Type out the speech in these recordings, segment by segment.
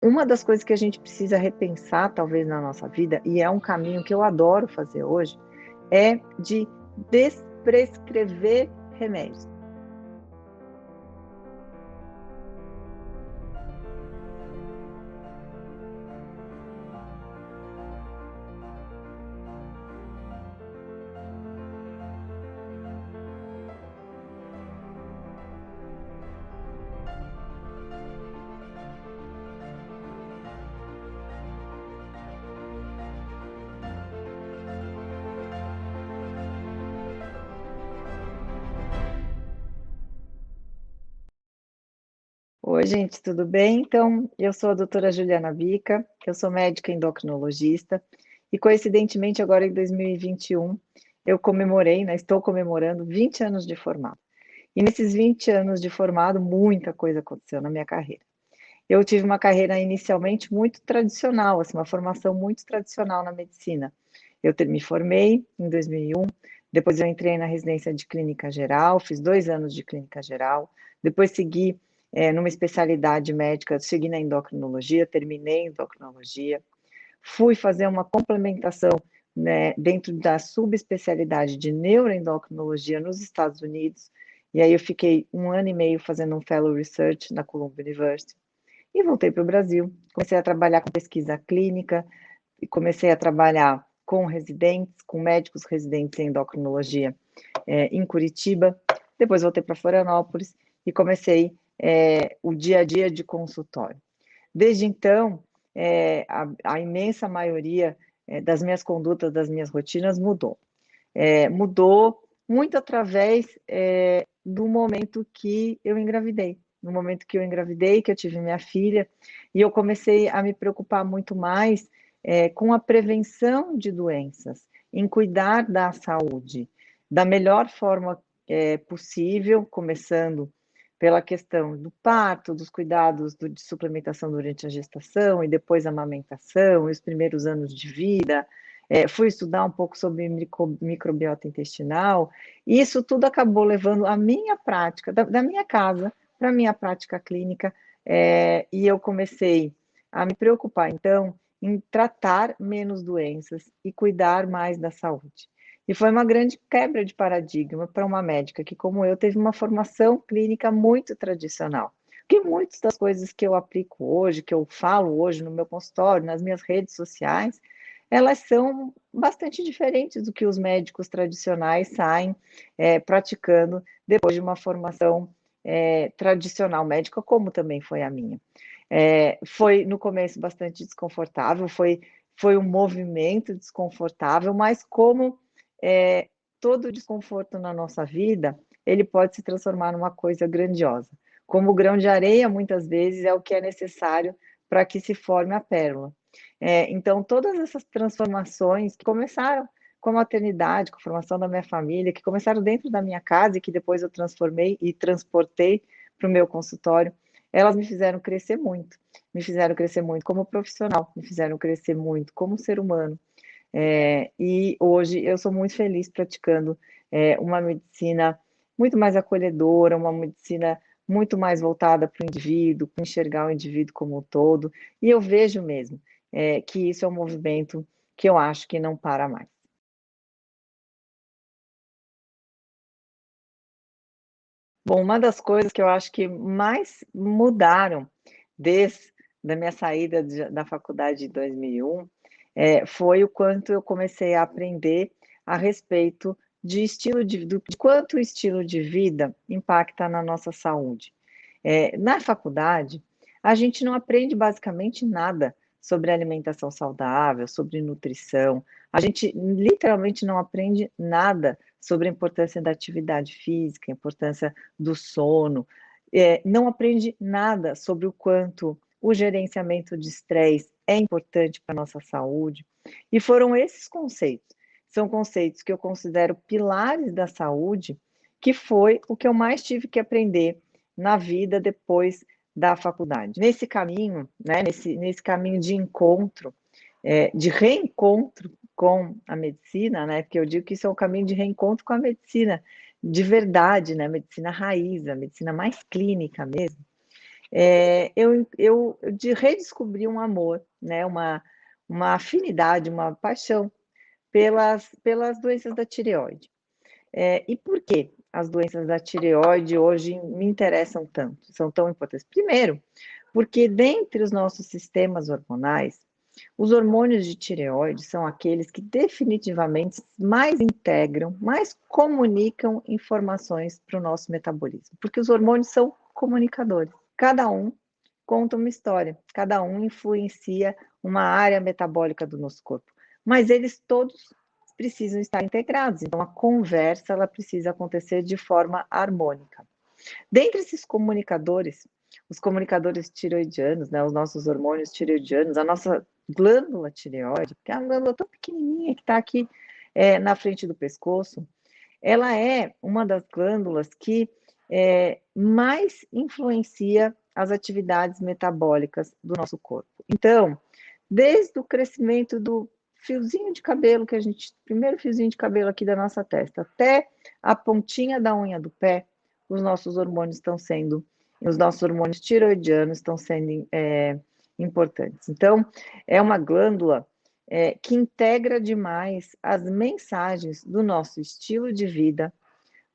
uma das coisas que a gente precisa repensar, talvez, na nossa vida, e é um caminho que eu adoro fazer hoje, é de desprescrever remédios. Oi, gente, tudo bem? Então, eu sou a doutora Juliana Bica, eu sou médica endocrinologista, e coincidentemente agora em 2021 eu comemorei, né, estou comemorando 20 anos de formado. E nesses 20 anos de formado, muita coisa aconteceu na minha carreira. Eu tive uma carreira inicialmente muito tradicional, assim, uma formação muito tradicional na medicina. Me formei em 2001, depois eu entrei na residência de clínica geral, fiz 2 anos de clínica geral, depois segui numa especialidade médica, segui na endocrinologia, terminei endocrinologia, fui fazer uma complementação, né, dentro da subespecialidade de neuroendocrinologia nos Estados Unidos, e aí eu fiquei 1 ano e meio fazendo um fellow research na Columbia University, e voltei para o Brasil, comecei a trabalhar com pesquisa clínica, e comecei a trabalhar com residentes, com médicos residentes em endocrinologia em Curitiba, depois voltei para Florianópolis e comecei o dia a dia de consultório. Desde então, a imensa maioria das minhas condutas, das minhas rotinas mudou. Mudou muito através do momento que eu engravidei. No momento que eu engravidei, que eu tive minha filha, e eu comecei a me preocupar muito mais com a prevenção de doenças, em cuidar da saúde, da melhor forma possível, começando pela questão do parto, dos cuidados de suplementação durante a gestação e depois a amamentação e os primeiros anos de vida. Fui estudar um pouco sobre microbiota intestinal, e isso tudo acabou levando a minha prática, da minha casa, para a minha prática clínica, e eu comecei a me preocupar, então, em tratar menos doenças e cuidar mais da saúde. E foi uma grande quebra de paradigma para uma médica que, como eu, teve uma formação clínica muito tradicional. Porque muitas das coisas que eu aplico hoje, que eu falo hoje no meu consultório, nas minhas redes sociais, elas são bastante diferentes do que os médicos tradicionais saem praticando depois de uma formação tradicional médica, como também foi a minha. Foi no começo bastante desconfortável, foi um movimento desconfortável, mas como todo desconforto na nossa vida, ele pode se transformar numa coisa grandiosa. Como o grão de areia, muitas vezes, é o que é necessário para que se forme a pérola. Então, todas essas transformações que começaram com a maternidade, com a formação da minha família, que começaram dentro da minha casa e que depois eu transformei e transportei para o meu consultório, elas me fizeram crescer muito como profissional, me fizeram crescer muito como ser humano. E hoje eu sou muito feliz praticando uma medicina muito mais acolhedora, uma medicina muito mais voltada para o indivíduo, para enxergar o indivíduo como um todo, e eu vejo mesmo que isso é um movimento que eu acho que não para mais. Bom, uma das coisas que eu acho que mais mudaram desde a minha saída da faculdade de 2001, foi o quanto eu comecei a aprender a respeito de de quanto o estilo de vida impacta na nossa saúde. Na faculdade, a gente não aprende basicamente nada sobre alimentação saudável, sobre nutrição, a gente literalmente não aprende nada sobre a importância da atividade física, a importância do sono, não aprende nada sobre o quanto o gerenciamento de estresse é importante para a nossa saúde. E foram esses conceitos, são conceitos que eu considero pilares da saúde, que foi o que eu mais tive que aprender na vida depois da faculdade. Nesse caminho, né, nesse caminho de encontro, de reencontro com a medicina, né, porque eu digo que isso é um caminho de reencontro com a medicina de verdade, né, a medicina raiz, a medicina mais clínica mesmo. eu redescobri um amor, né, uma afinidade, uma paixão pelas doenças da tireoide. E por que as doenças da tireoide hoje me interessam tanto, são tão importantes? Primeiro, porque dentre os nossos sistemas hormonais, os hormônios de tireoide são aqueles que definitivamente mais integram, mais comunicam informações para o nosso metabolismo, porque os hormônios são comunicadores. Cada um conta uma história, cada um influencia uma área metabólica do nosso corpo, mas eles todos precisam estar integrados, então a conversa ela precisa acontecer de forma harmônica. Dentre esses comunicadores, os comunicadores tireoidianos, né, os nossos hormônios tireoidianos, a nossa glândula tireoide, que é uma glândula tão pequenininha que está aqui na frente do pescoço, ela é uma das glândulas que mais influencia as atividades metabólicas do nosso corpo. Então, desde o crescimento do fiozinho de cabelo que a gente, primeiro fiozinho de cabelo aqui da nossa testa, até a pontinha da unha do pé, os nossos hormônios estão sendo, os nossos hormônios tiroidianos estão sendo importantes. Então, é uma glândula que integra demais as mensagens do nosso estilo de vida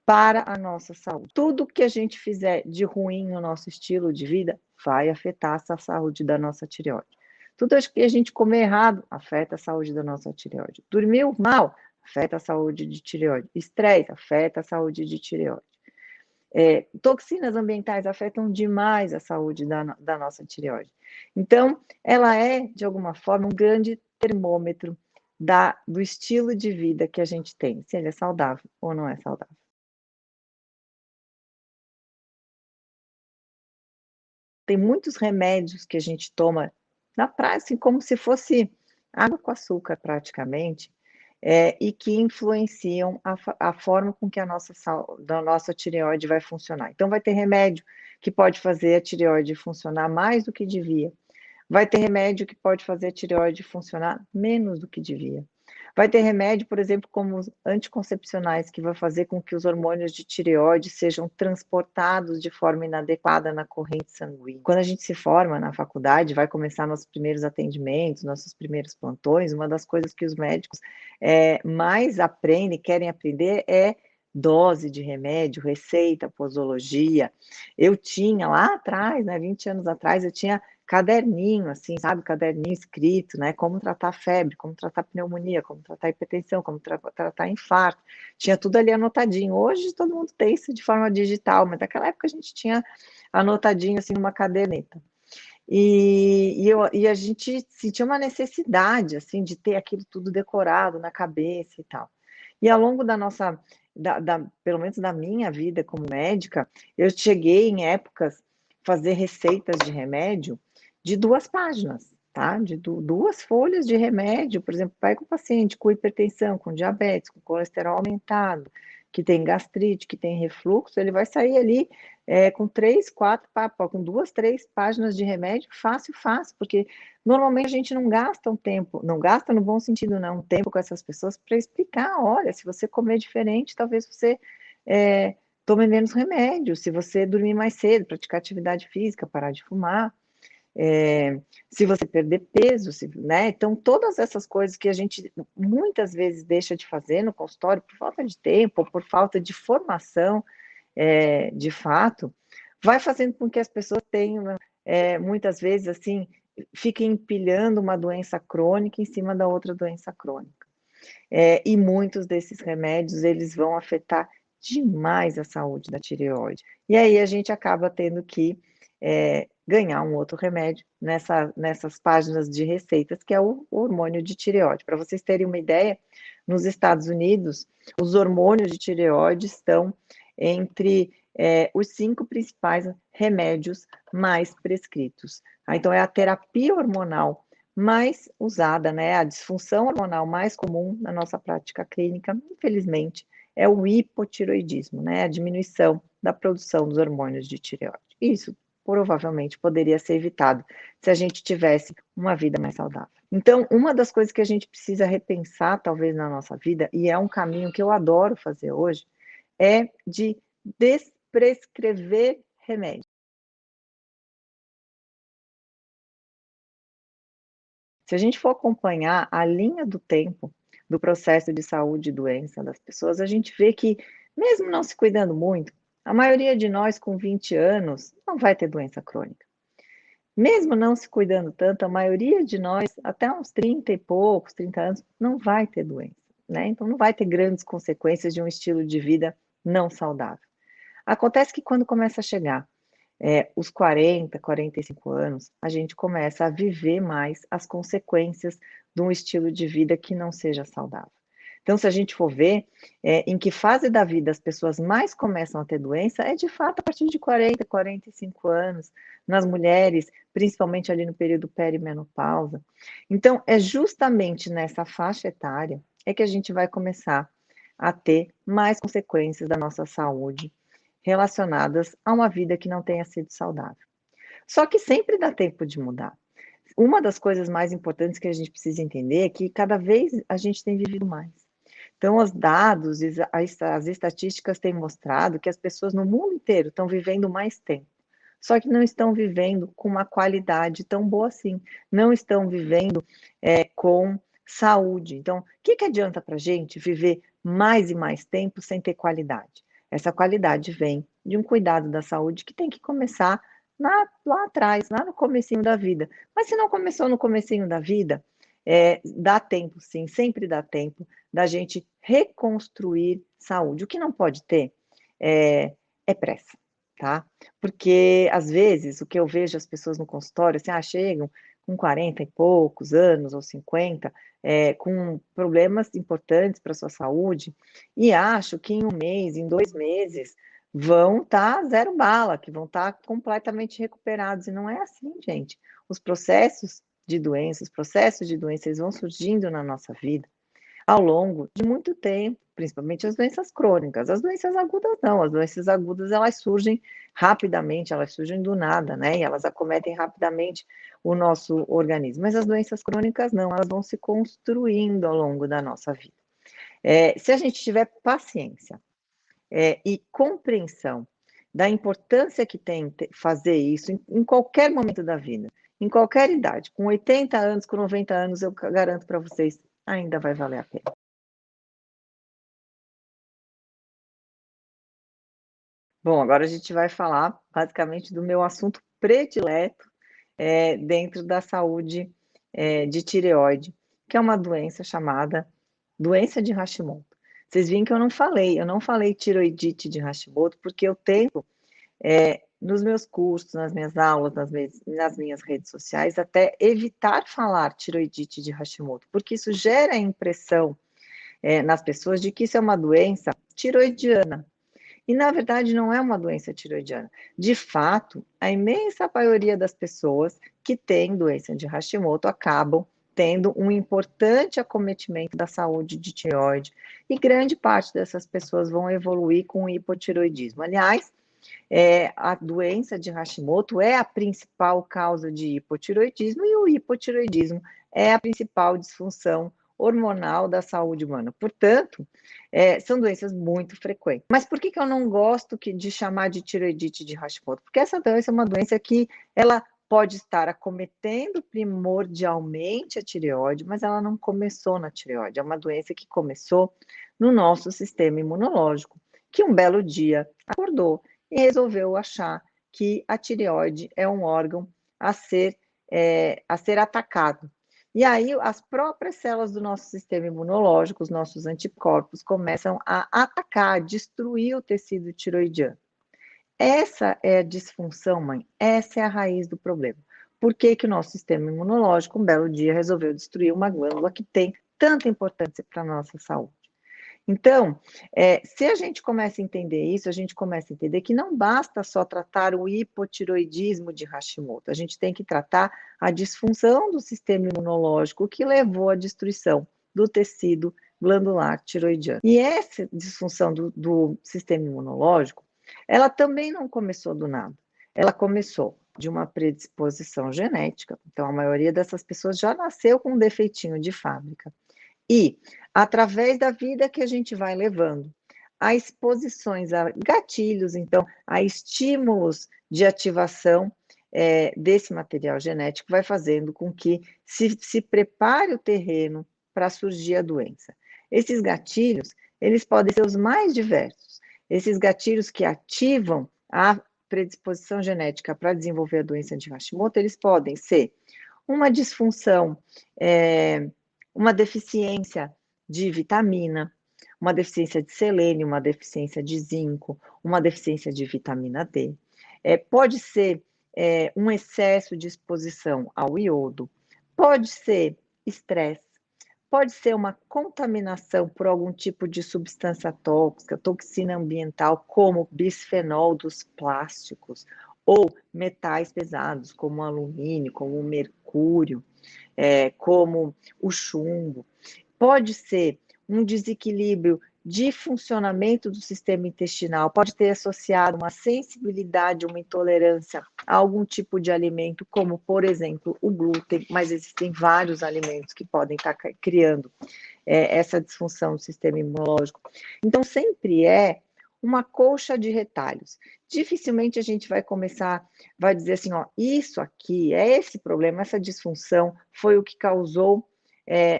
para a nossa saúde. Tudo que a gente fizer de ruim no nosso estilo de vida vai afetar a saúde da nossa tireoide. Tudo que a gente comer errado afeta a saúde da nossa tireoide. Dormiu mal, afeta a saúde de tireoide. Estresse afeta a saúde de tireoide. Toxinas ambientais afetam demais a saúde da nossa tireoide. Então, ela é, de alguma forma, um grande termômetro do estilo de vida que a gente tem, se ele é saudável ou não é saudável. Tem muitos remédios que a gente toma na praia, assim, como se fosse água com açúcar, praticamente, e que influenciam a forma com que da nossa tireoide vai funcionar. Então, vai ter remédio que pode fazer a tireoide funcionar mais do que devia. Vai ter remédio que pode fazer a tireoide funcionar menos do que devia. Vai ter remédio, por exemplo, como os anticoncepcionais, que vai fazer com que os hormônios de tireoide sejam transportados de forma inadequada na corrente sanguínea. Quando a gente se forma na faculdade, vai começar nossos primeiros atendimentos, nossos primeiros plantões, uma das coisas que os médicos mais aprendem, querem aprender é dose de remédio, receita, posologia. Eu tinha lá atrás, né, 20 anos atrás, eu tinha caderninho, assim, sabe, caderninho escrito, né, como tratar febre, como tratar pneumonia, como tratar hipertensão, como tratar infarto, tinha tudo ali anotadinho. Hoje todo mundo tem isso de forma digital, mas naquela época a gente tinha anotadinho, assim, numa caderneta. E a gente sentia uma necessidade, assim, de ter aquilo tudo decorado na cabeça e tal. E ao longo da nossa, pelo menos da minha vida como médica, eu cheguei em épocas fazer receitas de remédio de 2 páginas, tá? De 2 folhas de remédio, por exemplo, pega um paciente com hipertensão, com diabetes, com colesterol aumentado, que tem gastrite, que tem refluxo, ele vai sair ali com 3, 4, com 2, 3 páginas de remédio, fácil, fácil, porque normalmente a gente não gasta um tempo, não gasta no bom sentido, não, um tempo com essas pessoas para explicar, olha, se você comer diferente, talvez você tome menos remédio, se você dormir mais cedo, praticar atividade física, parar de fumar, se você perder peso, né? Então, todas essas coisas que a gente muitas vezes deixa de fazer no consultório por falta de tempo, ou por falta de formação, de fato, vai fazendo com que as pessoas tenham, muitas vezes, assim, fiquem empilhando uma doença crônica em cima da outra doença crônica. E muitos desses remédios, eles vão afetar demais a saúde da tireoide. E aí a gente acaba tendo que ganhar um outro remédio nessas páginas de receitas, que é o hormônio de tireoide. Para vocês terem uma ideia, nos Estados Unidos, os hormônios de tireoide estão entre os 5 principais remédios mais prescritos. Então, é a terapia hormonal mais usada, né? A disfunção hormonal mais comum na nossa prática clínica, infelizmente, é o hipotiroidismo, né? A diminuição da produção dos hormônios de tireoide. Isso provavelmente poderia ser evitado se a gente tivesse uma vida mais saudável. Então, uma das coisas que a gente precisa repensar, talvez, na nossa vida, e é um caminho que eu adoro fazer hoje, é de desprescrever remédio. Se a gente for acompanhar a linha do tempo do processo de saúde e doença das pessoas, a gente vê que, mesmo não se cuidando muito, a maioria de nós com 20 anos não vai ter doença crônica. Mesmo não se cuidando tanto, a maioria de nós, até uns 30 e poucos, 30 anos, não vai ter doença, né? Então não vai ter grandes consequências de um estilo de vida não saudável. Acontece que quando começa a chegar os 40, 45 anos, a gente começa a viver mais as consequências de um estilo de vida que não seja saudável. Então, se a gente for ver em que fase da vida as pessoas mais começam a ter doença, é de fato a partir de 40, 45 anos, nas mulheres, principalmente ali no período perimenopausa. Então, é justamente nessa faixa etária que a gente vai começar a ter mais consequências da nossa saúde relacionadas a uma vida que não tenha sido saudável. Só que sempre dá tempo de mudar. Uma das coisas mais importantes que a gente precisa entender é que cada vez a gente tem vivido mais. Então, os dados, as estatísticas têm mostrado que as pessoas no mundo inteiro estão vivendo mais tempo. Só que não estão vivendo com uma qualidade tão boa assim. Não estão vivendo com saúde. Então, o que adianta para a gente viver mais e mais tempo sem ter qualidade? Essa qualidade vem de um cuidado da saúde que tem que começar lá atrás, lá no comecinho da vida. Mas se não começou no comecinho da vida, dá tempo sim, sempre dá tempo da gente reconstruir saúde. O que não pode ter é pressa, tá? Porque, às vezes, o que eu vejo as pessoas no consultório, assim, chegam com 40 e poucos anos, ou 50, com problemas importantes para a sua saúde, e acho que em um mês, em 2 meses, vão estar zero bala, que vão estar completamente recuperados, e não é assim, gente. Os processos de doenças, eles vão surgindo na nossa vida ao longo de muito tempo, principalmente as doenças crônicas. As doenças agudas não, as doenças agudas elas surgem rapidamente, elas surgem do nada, né? E elas acometem rapidamente o nosso organismo. Mas as doenças crônicas não, elas vão se construindo ao longo da nossa vida. Se a gente tiver paciência e compreensão da importância que tem fazer isso em qualquer momento da vida, em qualquer idade, com 80 anos, com 90 anos, eu garanto para vocês, ainda vai valer a pena. Bom, agora a gente vai falar basicamente do meu assunto predileto dentro da saúde de tireoide, que é uma doença chamada doença de Hashimoto. Vocês viram que eu não falei tiroidite de Hashimoto, porque eu tento, nos meus cursos, nas minhas aulas, nas minhas redes sociais, até evitar falar tiroidite de Hashimoto, porque isso gera a impressão nas pessoas de que isso é uma doença tiroidiana. E, na verdade, não é uma doença tiroidiana. De fato, a imensa maioria das pessoas que têm doença de Hashimoto acabam tendo um importante acometimento da saúde de tireoide, e grande parte dessas pessoas vão evoluir com hipotiroidismo. Aliás, a doença de Hashimoto é a principal causa de hipotiroidismo, e o hipotiroidismo é a principal disfunção hormonal da saúde humana. Portanto, são doenças muito frequentes. Mas por que eu não gosto de chamar de tiroidite de Hashimoto? Porque essa doença é uma doença que ela pode estar acometendo primordialmente a tireoide, mas ela não começou na tireoide. É uma doença que começou no nosso sistema imunológico, que um belo dia acordou e resolveu achar que a tireoide é um órgão a ser atacado. E aí, as próprias células do nosso sistema imunológico, os nossos anticorpos, começam a atacar, a destruir o tecido tiroidiano. Essa é a disfunção, mãe, essa é a raiz do problema. Por que o nosso sistema imunológico, um belo dia, resolveu destruir uma glândula que tem tanta importância para a nossa saúde? Então, se a gente começa a entender isso, a gente começa a entender que não basta só tratar o hipotiroidismo de Hashimoto, a gente tem que tratar a disfunção do sistema imunológico que levou à destruição do tecido glandular tiroidiano. E essa disfunção do sistema imunológico, ela também não começou do nada, ela começou de uma predisposição genética, então a maioria dessas pessoas já nasceu com um defeitinho de fábrica. E, através da vida que a gente vai levando, a exposições a gatilhos, então, a estímulos de ativação desse material genético vai fazendo com que se prepare o terreno para surgir a doença. Esses gatilhos, eles podem ser os mais diversos. Esses gatilhos que ativam a predisposição genética para desenvolver a doença de Hashimoto, eles podem ser uma disfunção, uma deficiência de vitamina, uma deficiência de selênio, uma deficiência de zinco, uma deficiência de vitamina D. Pode ser um excesso de exposição ao iodo, pode ser estresse, pode ser uma contaminação por algum tipo de substância tóxica, toxina ambiental, como bisfenol dos plásticos, ou metais pesados, como o alumínio, como o mercúrio, como o chumbo. Pode ser um desequilíbrio de funcionamento do sistema intestinal, pode ter associado uma sensibilidade, uma intolerância a algum tipo de alimento, como, por exemplo, o glúten, mas existem vários alimentos que podem estar criando essa disfunção do sistema imunológico. Então, sempre é uma colcha de retalhos. Dificilmente a gente vai dizer assim, ó, isso aqui, esse problema, essa disfunção foi o que causou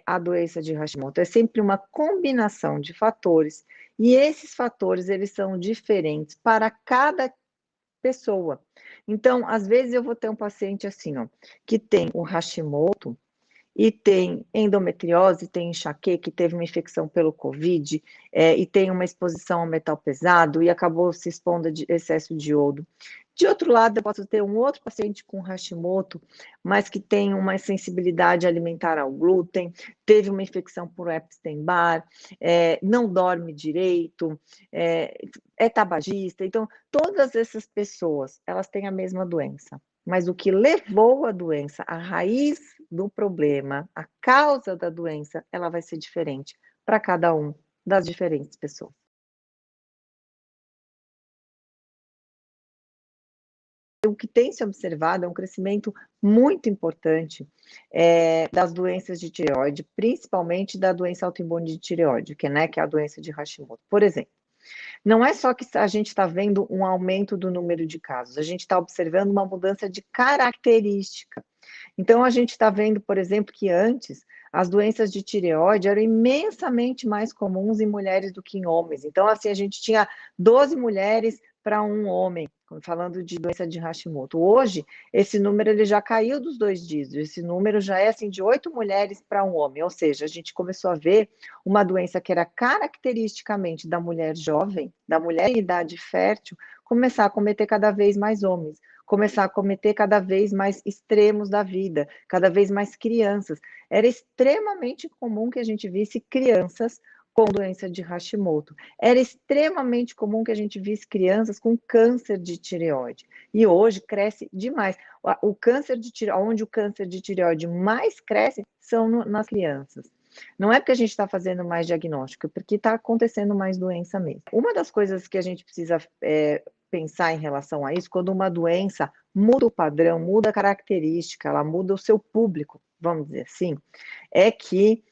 a doença de Hashimoto. É sempre uma combinação de fatores, e esses fatores, eles são diferentes para cada pessoa. Então, às vezes eu vou ter um paciente assim, ó, que tem o Hashimoto, e tem endometriose, tem enxaqueca, que teve uma infecção pelo Covid, e tem uma exposição ao metal pesado, e acabou se expondo a excesso de iodo. De outro lado, eu posso ter um outro paciente com Hashimoto, mas que tem uma sensibilidade alimentar ao glúten, teve uma infecção por Epstein-Barr, não dorme direito, é tabagista. Então, todas essas pessoas, elas têm a mesma doença. Mas o que levou a doença, a raiz do problema, a causa da doença, ela vai ser diferente para cada um das diferentes pessoas. O que tem se observado é um crescimento muito importante das doenças de tireoide, principalmente da doença autoimune de tireoide, que é a doença de Hashimoto. Por exemplo, não é só que a gente está vendo um aumento do número de casos, a gente está observando uma mudança de característica. Então, a gente está vendo, por exemplo, que antes as doenças de tireoide eram imensamente mais comuns em mulheres do que em homens. Então, assim, a gente tinha 12 mulheres para um homem, falando de doença de Hashimoto. Hoje, esse número ele já caiu dos 2 dígitos, esse número já é assim de 8 mulheres para um homem, ou seja, a gente começou a ver uma doença que era caracteristicamente da mulher jovem, da mulher em idade fértil, começar a cometer cada vez mais homens, começar a cometer cada vez mais extremos da vida, cada vez mais crianças. Era extremamente comum que a gente visse crianças com doença de Hashimoto. Era extremamente comum que a gente visse crianças com câncer de tireoide. E hoje cresce demais. O câncer de tireoide, onde o câncer de tireoide mais cresce são nas crianças. Não é porque a gente está fazendo mais diagnóstico, é porque está acontecendo mais doença mesmo. Uma das coisas que a gente precisa pensar em relação a isso, quando uma doença muda o padrão, muda a característica, ela muda o seu público, vamos dizer assim, é que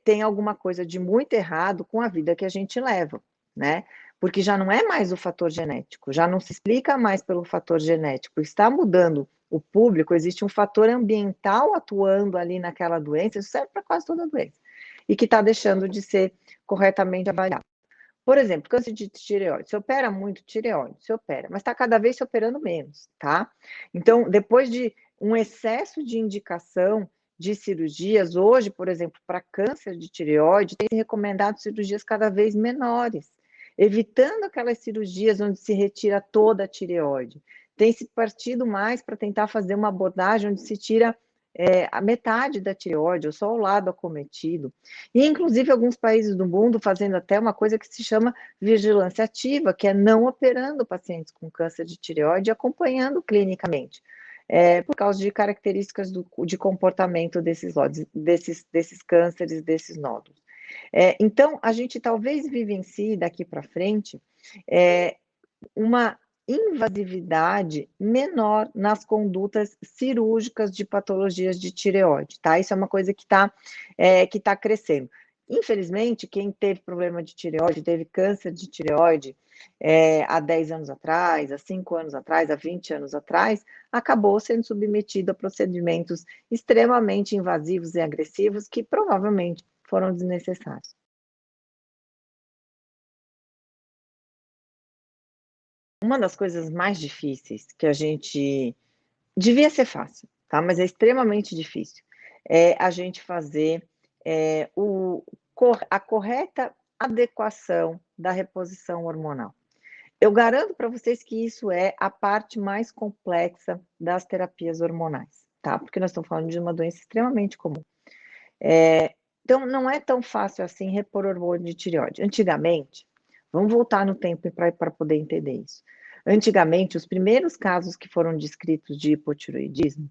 tem alguma coisa de muito errado com a vida que a gente leva, né? Porque já não é mais o fator genético, já não se explica mais pelo fator genético, está mudando o público, existe um fator ambiental atuando ali naquela doença, isso serve para quase toda doença, e que está deixando de ser corretamente avaliado. Por exemplo, câncer de tireoide, se opera muito tireoide, se opera, mas está cada vez se operando menos, tá? Então, depois de um excesso de indicação de cirurgias, hoje, por exemplo, para câncer de tireoide, tem recomendado cirurgias cada vez menores, evitando aquelas cirurgias onde se retira toda a tireoide. Tem se partido mais para tentar fazer uma abordagem onde se tira a metade da tireoide, ou só o lado acometido. E, inclusive, alguns países do mundo fazendo até uma coisa que se chama vigilância ativa, que é não operando pacientes com câncer de tireoide e acompanhando clinicamente, por causa de características de comportamento desses cânceres, desses nódulos. Então, a gente talvez vivencie daqui para frente uma invasividade menor nas condutas cirúrgicas de patologias de tireoide, tá? Isso é uma coisa que tá crescendo. Infelizmente, quem teve problema de tireoide, teve câncer de tireoide, há 10 anos atrás, há 5 anos atrás, há 20 anos atrás, acabou sendo submetido a procedimentos extremamente invasivos e agressivos que provavelmente foram desnecessários. Uma das coisas mais difíceis que a gente devia ser fácil, tá, mas é extremamente difícil, é a gente fazer, o a correta adequação da reposição hormonal. Eu garanto para vocês que isso é a parte mais complexa das terapias hormonais, tá, porque nós estamos falando de uma doença extremamente comum. Então não é tão fácil assim repor hormônio de tireoide. Antigamente, vamos voltar no tempo para poder entender isso. Antigamente, os primeiros casos que foram descritos de hipotireoidismo,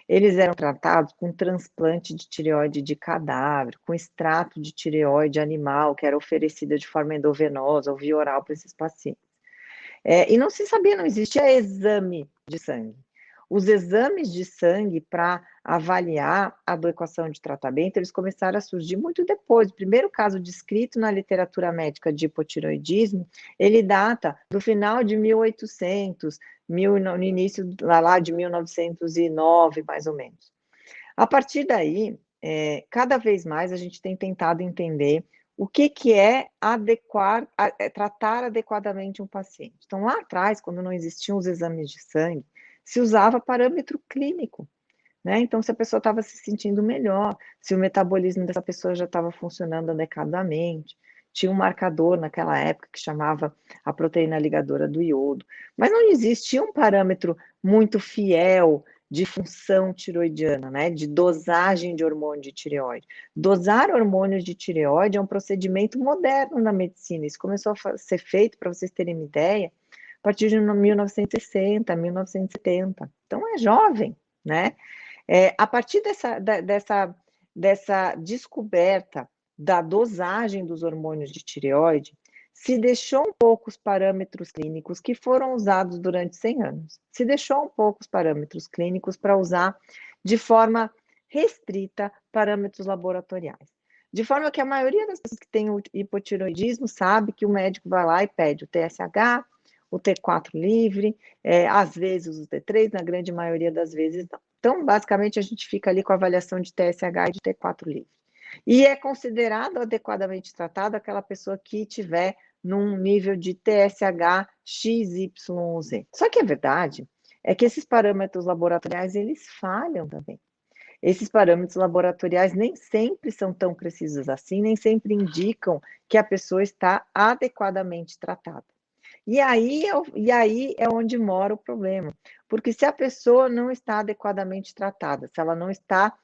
eles eram tratados com transplante de tireoide de cadáver, com extrato de tireoide animal, que era oferecida de forma endovenosa ou via oral para esses pacientes. E não se sabia, não existia exame de sangue. Os exames de sangue para avaliar a adequação de tratamento, eles começaram a surgir muito depois. O primeiro caso descrito na literatura médica de hipotireoidismo, ele data do final de 1800, no início lá de 1909, mais ou menos. A partir daí, cada vez mais a gente tem tentado entender o que é tratar adequadamente um paciente. Então, lá atrás, quando não existiam os exames de sangue, se usava parâmetro clínico, né? Então, se a pessoa estava se sentindo melhor, se o metabolismo dessa pessoa já estava funcionando adequadamente, tinha um marcador naquela época que chamava a proteína ligadora do iodo, mas não existia um parâmetro muito fiel de função tiroidiana, né, de dosagem de hormônio de tireoide. Dosar hormônios de tireoide é um procedimento moderno na medicina, isso começou a ser feito, para vocês terem uma ideia, a partir de 1960, 1970, então é jovem, né? A partir dessa descoberta da dosagem dos hormônios de tireoide, se deixou um pouco os parâmetros clínicos que foram usados durante 100 anos. Se deixou um pouco os parâmetros clínicos para usar de forma restrita parâmetros laboratoriais. De forma que a maioria das pessoas que têm o hipotireoidismo sabe que o médico vai lá e pede o TSH, o T4 livre, às vezes o T3, na grande maioria das vezes não. Então, basicamente, a gente fica ali com a avaliação de TSH e de T4 livre. E é considerado adequadamente tratado aquela pessoa que tiver num nível de TSH XYZ. Só que a verdade é que esses parâmetros laboratoriais, eles falham também. Esses parâmetros laboratoriais nem sempre são tão precisos assim, nem sempre indicam que a pessoa está adequadamente tratada. E aí é onde mora o problema, porque se a pessoa não está adequadamente tratada, se ela não está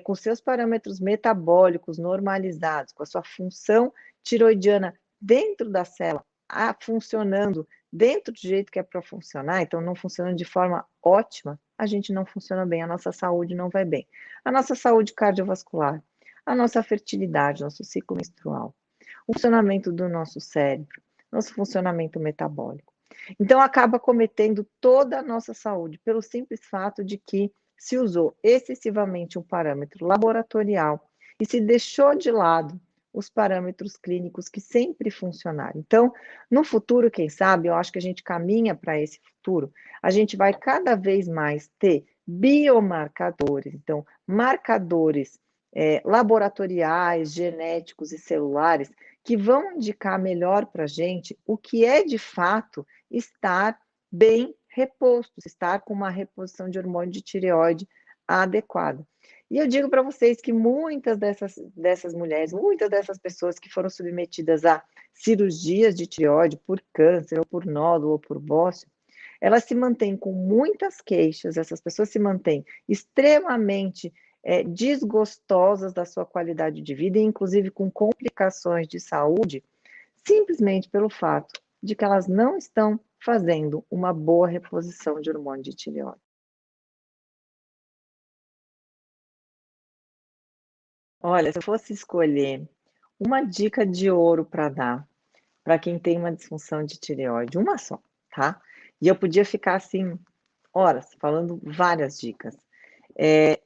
com seus parâmetros metabólicos normalizados, com a sua função tiroidiana dentro da célula, funcionando dentro do jeito que é para funcionar, então não funcionando de forma ótima, a gente não funciona bem, a nossa saúde não vai bem. A nossa saúde cardiovascular, a nossa fertilidade, nosso ciclo menstrual, o funcionamento do nosso cérebro, nosso funcionamento metabólico. Então, acaba cometendo toda a nossa saúde, pelo simples fato de que se usou excessivamente um parâmetro laboratorial e se deixou de lado os parâmetros clínicos que sempre funcionaram. Então, no futuro, quem sabe, eu acho que a gente caminha para esse futuro, a gente vai cada vez mais ter biomarcadores, então, marcadores laboratoriais, genéticos e celulares, que vão indicar melhor para a gente o que é de fato estar bem reposto, estar com uma reposição de hormônio de tireoide adequada. E eu digo para vocês que muitas dessas mulheres, muitas dessas pessoas que foram submetidas a cirurgias de tireoide por câncer, ou por nódulo, ou por bócio, elas se mantêm com muitas queixas, essas pessoas se mantêm extremamente desgostosas da sua qualidade de vida, e inclusive com complicações de saúde, simplesmente pelo fato de que elas não estão fazendo uma boa reposição de hormônio de tireoide. Olha, se eu fosse escolher uma dica de ouro para dar para quem tem uma disfunção de tireoide, uma só, tá? E eu podia ficar assim horas falando várias dicas.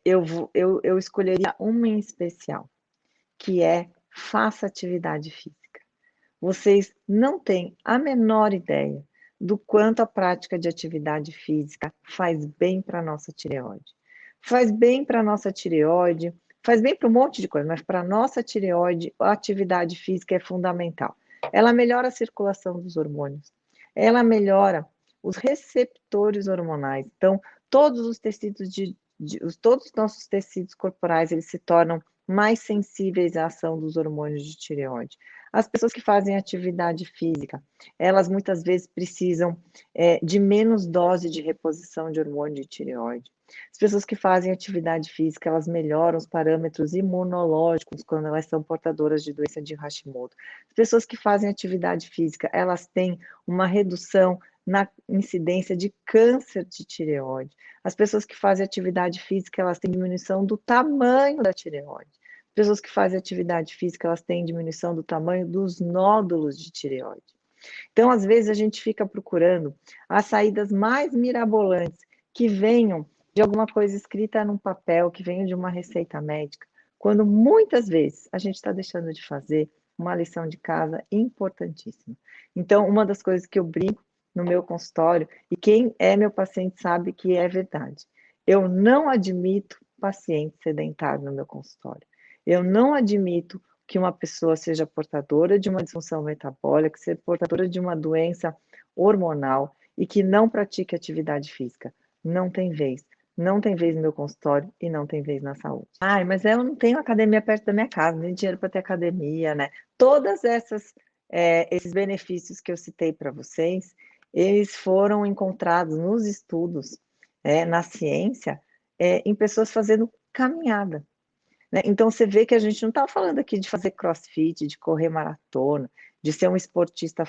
Eu escolheria uma em especial, que é faça atividade física. vocês não têm a menor ideia do quanto a prática de atividade física faz bem para a nossa tireoide. Faz bem para a nossa tireoide, faz bem para um monte de coisa, mas para a nossa tireoide, a atividade física é fundamental. Ela melhora a circulação dos hormônios, ela melhora os receptores hormonais. Então, todos os tecidos todos os nossos tecidos corporais, eles se tornam mais sensíveis à ação dos hormônios de tireoide. As pessoas que fazem atividade física, elas muitas vezes precisam de menos dose de reposição de hormônio de tireoide. As pessoas que fazem atividade física, elas melhoram os parâmetros imunológicos quando elas são portadoras de doença de Hashimoto. As pessoas que fazem atividade física, elas têm uma redução na incidência de câncer de tireoide. As pessoas que fazem atividade física, elas têm diminuição do tamanho da tireoide. As pessoas que fazem atividade física, elas têm diminuição do tamanho dos nódulos de tireoide. Então, às vezes, a gente fica procurando as saídas mais mirabolantes que venham de alguma coisa escrita num papel, que venham de uma receita médica, quando muitas vezes a gente está deixando de fazer uma lição de casa importantíssima. Então, uma das coisas que eu brinco no meu consultório, e quem é meu paciente sabe que é verdade, eu não admito paciente sedentário no meu consultório. Eu não admito que uma pessoa seja portadora de uma disfunção metabólica, seja portadora de uma doença hormonal e que não pratique atividade física. Não tem vez. Não tem vez no meu consultório e não tem vez na saúde. Ai, mas eu não tenho academia perto da minha casa, nem dinheiro para ter academia, né? Todas esses benefícios que eu citei para vocês, eles foram encontrados nos estudos, na ciência, em pessoas fazendo caminhada. Né? Então, você vê que a gente não está falando aqui de fazer crossfit, de correr maratona, de ser um esportista,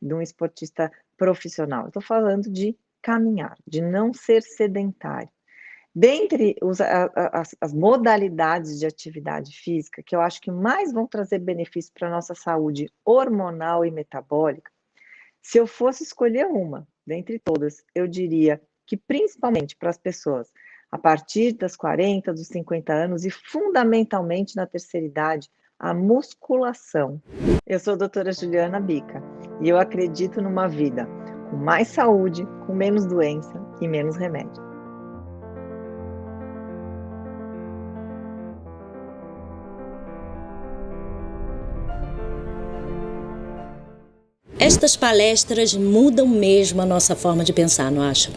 de um esportista profissional. Eu estou falando de caminhar, de não ser sedentário. Dentre as modalidades de atividade física, que eu acho que mais vão trazer benefício para a nossa saúde hormonal e metabólica, se eu fosse escolher uma, dentre todas, eu diria que principalmente para as pessoas a partir das 40, dos 50 anos e fundamentalmente na terceira idade, a musculação. Eu sou a doutora Juliana Bica e eu acredito numa vida com mais saúde, com menos doença e menos remédio. Estas palestras mudam mesmo a nossa forma de pensar, não acha?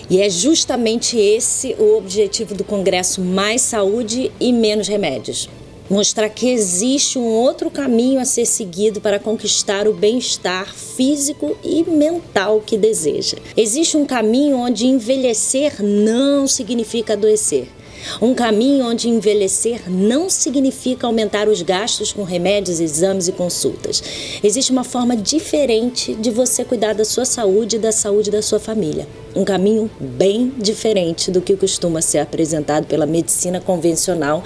E é justamente esse o objetivo do Congresso Mais Saúde e Menos Remédios. Mostrar que existe um outro caminho a ser seguido para conquistar o bem-estar físico e mental que deseja. Existe um caminho onde envelhecer não significa adoecer. Um caminho onde envelhecer não significa aumentar os gastos com remédios, exames e consultas. Existe uma forma diferente de você cuidar da sua saúde e da saúde da sua família. Um caminho bem diferente do que costuma ser apresentado pela medicina convencional,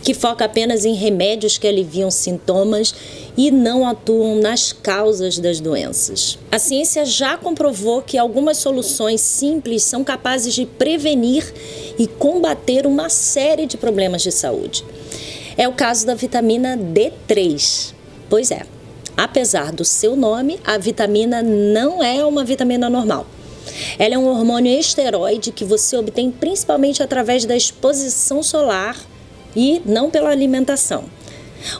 que foca apenas em remédios que aliviam sintomas e não atuam nas causas das doenças. A ciência já comprovou que algumas soluções simples são capazes de prevenir e combater uma série de problemas de saúde. É o caso da vitamina D3. Pois é, apesar do seu nome, a vitamina não é uma vitamina normal. Ela é um hormônio esteroide que você obtém principalmente através da exposição solar e não pela alimentação.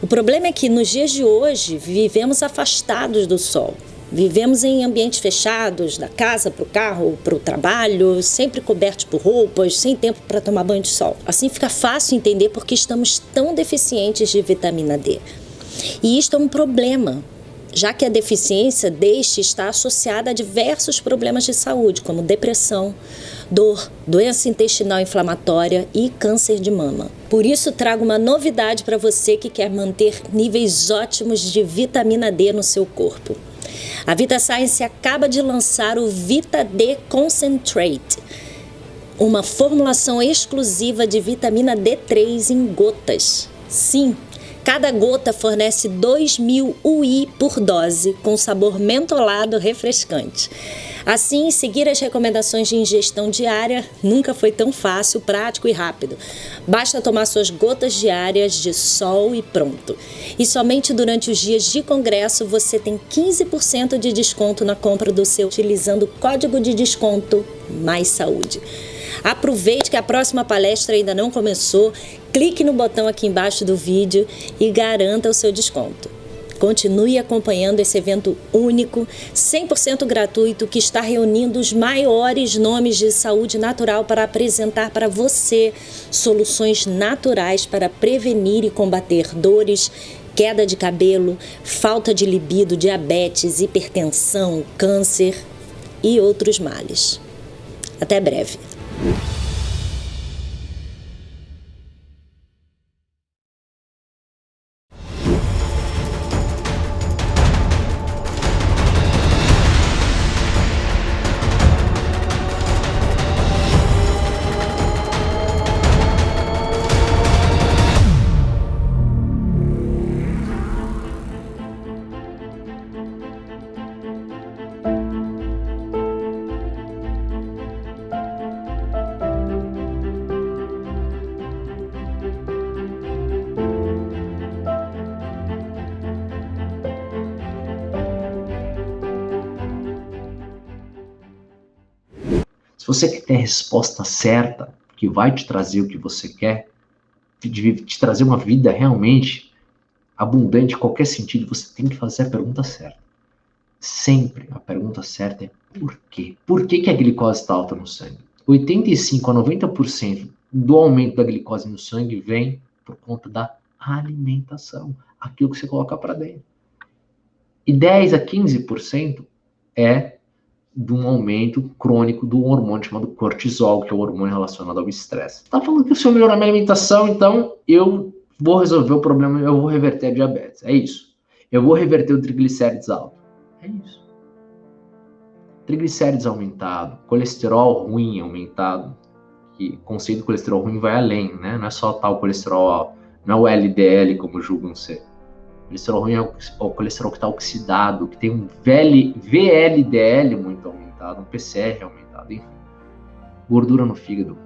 O problema é que nos dias de hoje vivemos afastados do sol. Vivemos em ambientes fechados, da casa para o carro, para o trabalho, sempre cobertos por roupas, sem tempo para tomar banho de sol. Assim fica fácil entender por que estamos tão deficientes de vitamina D. E isto é um problema, já que a deficiência deste está associada a diversos problemas de saúde, como depressão, dor, doença intestinal inflamatória e câncer de mama. Por isso, trago uma novidade para você que quer manter níveis ótimos de vitamina D no seu corpo. A VitaScience acaba de lançar o Vita D Concentrate, uma formulação exclusiva de vitamina D3 em gotas. Sim, cada gota fornece 2.000 UI por dose, com sabor mentolado refrescante. Assim, seguir as recomendações de ingestão diária nunca foi tão fácil, prático e rápido. Basta tomar suas gotas diárias de sol e pronto. E somente durante os dias de congresso você tem 15% de desconto na compra do seu utilizando o código de desconto Mais Saúde. Aproveite que a próxima palestra ainda não começou, clique no botão aqui embaixo do vídeo e garanta o seu desconto. Continue acompanhando esse evento único, 100% gratuito, que está reunindo os maiores nomes de saúde natural para apresentar para você soluções naturais para prevenir e combater dores, queda de cabelo, falta de libido, diabetes, hipertensão, câncer e outros males. Até breve. Se você quer ter a resposta certa, que vai te trazer o que você quer, te trazer uma vida realmente abundante em qualquer sentido, você tem que fazer a pergunta certa. Sempre a pergunta certa é por quê? Por que a glicose está alta no sangue? 85 a 90% do aumento da glicose no sangue vem por conta da alimentação, aquilo que você coloca para dentro. E 10 a 15% é de um aumento crônico do hormônio chamado cortisol, que é o hormônio relacionado ao estresse. Tá falando que se eu melhorar minha alimentação, então eu vou resolver o problema, eu vou reverter a diabetes. É isso. Eu vou reverter o triglicérides alto. É isso. Triglicérides aumentado, colesterol ruim aumentado, que o conceito de colesterol ruim vai além, né? Não é só tal colesterol, não é o LDL como julgam ser. O colesterol ruim é o colesterol que está oxidado, que tem um VLDL muito aumentado, um PCR aumentado, enfim. Gordura no fígado.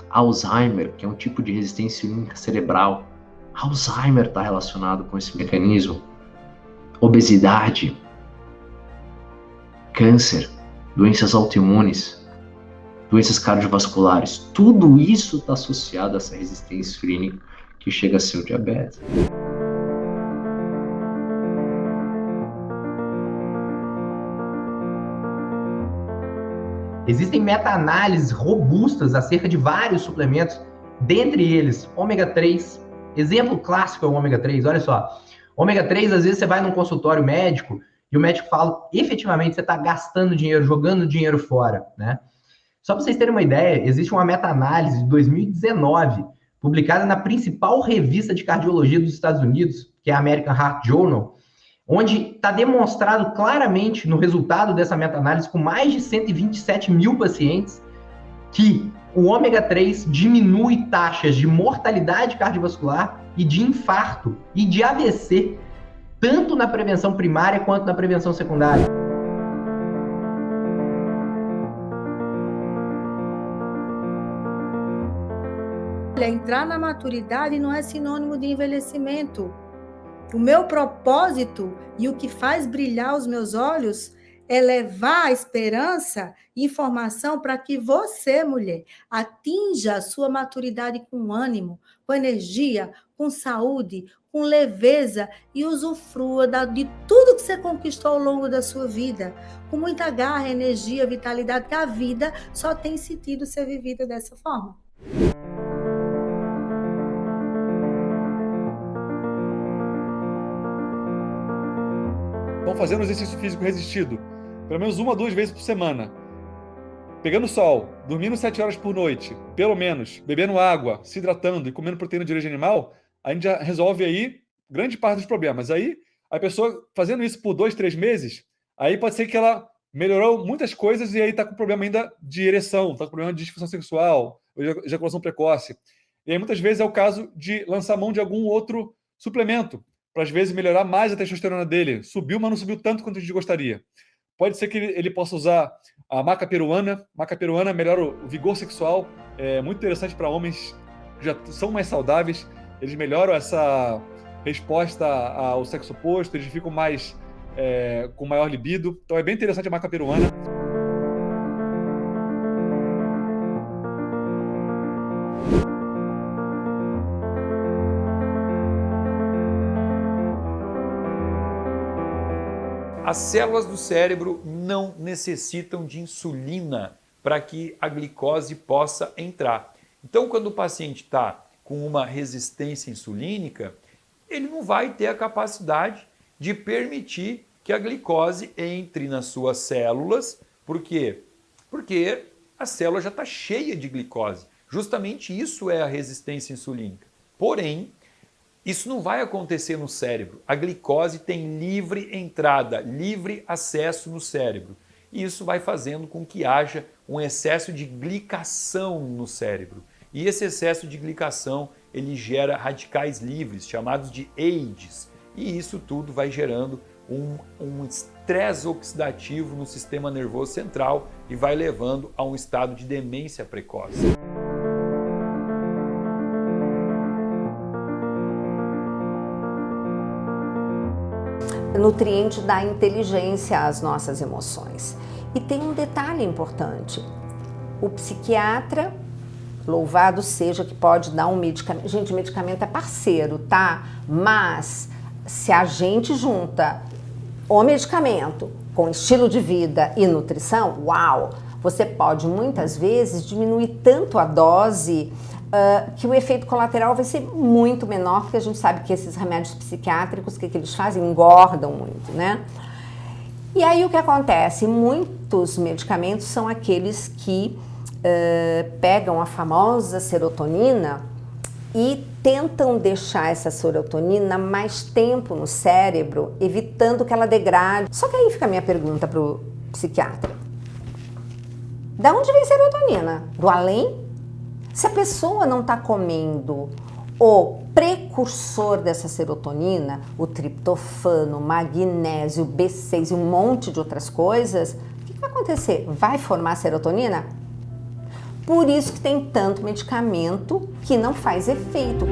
Alzheimer, que é um tipo de resistência insulínica cerebral. Alzheimer está relacionado com esse mecanismo. Obesidade. Câncer. Doenças autoimunes. Doenças cardiovasculares. Tudo isso está associado a essa resistência insulínica que chega a ser o diabetes. Existem meta-análises robustas acerca de vários suplementos, dentre eles ômega 3. Exemplo clássico é o ômega 3, olha só. Ômega 3, às vezes você vai num consultório médico e o médico fala, efetivamente, você está gastando dinheiro, jogando dinheiro fora, né? Só para vocês terem uma ideia, existe uma meta-análise de 2019, publicada na principal revista de cardiologia dos Estados Unidos, que é a American Heart Journal, onde está demonstrado claramente no resultado dessa meta-análise com mais de 127 mil pacientes que o ômega 3 diminui taxas de mortalidade cardiovascular e de infarto e de AVC, tanto na prevenção primária quanto na prevenção secundária. Entrar na maturidade não é sinônimo de envelhecimento. O meu propósito e o que faz brilhar os meus olhos é levar a esperança e informação para que você, mulher, atinja a sua maturidade com ânimo, com energia, com saúde, com leveza e usufrua de tudo que você conquistou ao longo da sua vida, com muita garra, energia, vitalidade, que a vida só tem sentido ser vivida dessa forma. Estão fazendo exercício físico resistido, pelo menos 1 a 2 vezes por semana, pegando sol, dormindo 7 horas por noite, pelo menos, bebendo água, se hidratando e comendo proteína de origem animal, a gente já resolve aí grande parte dos problemas. Aí, a pessoa fazendo isso por 2, 3 meses, aí pode ser que ela melhorou muitas coisas e aí está com problema ainda de ereção, está com problema de disfunção sexual, ou ejaculação precoce. E aí, muitas vezes, é o caso de lançar mão de algum outro suplemento, para às vezes melhorar mais a testosterona dele. Subiu, mas não subiu tanto quanto a gente gostaria. Pode ser que ele possa usar a maca peruana. Maca peruana melhora o vigor sexual. É muito interessante para homens que já são mais saudáveis. Eles melhoram essa resposta ao sexo oposto, eles ficam mais com maior libido. Então é bem interessante a maca peruana. As células do cérebro não necessitam de insulina para que a glicose possa entrar. Então, quando o paciente está com uma resistência insulínica, ele não vai ter a capacidade de permitir que a glicose entre nas suas células. Por quê? Porque a célula já está cheia de glicose. Justamente isso é a resistência insulínica. Porém, isso não vai acontecer no cérebro. A glicose tem livre entrada, livre acesso no cérebro. E isso vai fazendo com que haja um excesso de glicação no cérebro. E esse excesso de glicação, ele gera radicais livres, chamados de AIDs. E isso tudo vai gerando um estresse oxidativo no sistema nervoso central e vai levando a um estado de demência precoce. Nutriente da inteligência às nossas emoções. E tem um detalhe importante. O psiquiatra, louvado seja, que pode dar um medicamento. Gente, medicamento é parceiro, tá? Mas se a gente junta o medicamento com estilo de vida e nutrição, uau! Você pode muitas vezes diminuir tanto a dose que o efeito colateral vai ser muito menor, porque a gente sabe que esses remédios psiquiátricos, o que eles fazem? Engordam muito, né? E aí o que acontece? Muitos medicamentos são aqueles que pegam a famosa serotonina e tentam deixar essa serotonina mais tempo no cérebro, evitando que ela degrade. Só que aí fica a minha pergunta para o psiquiatra. Da onde vem serotonina? Do além? Se a pessoa não está comendo o precursor dessa serotonina, o triptofano, o magnésio, o B6 e um monte de outras coisas, o que vai acontecer? Vai formar serotonina? Por isso que tem tanto medicamento que não faz efeito.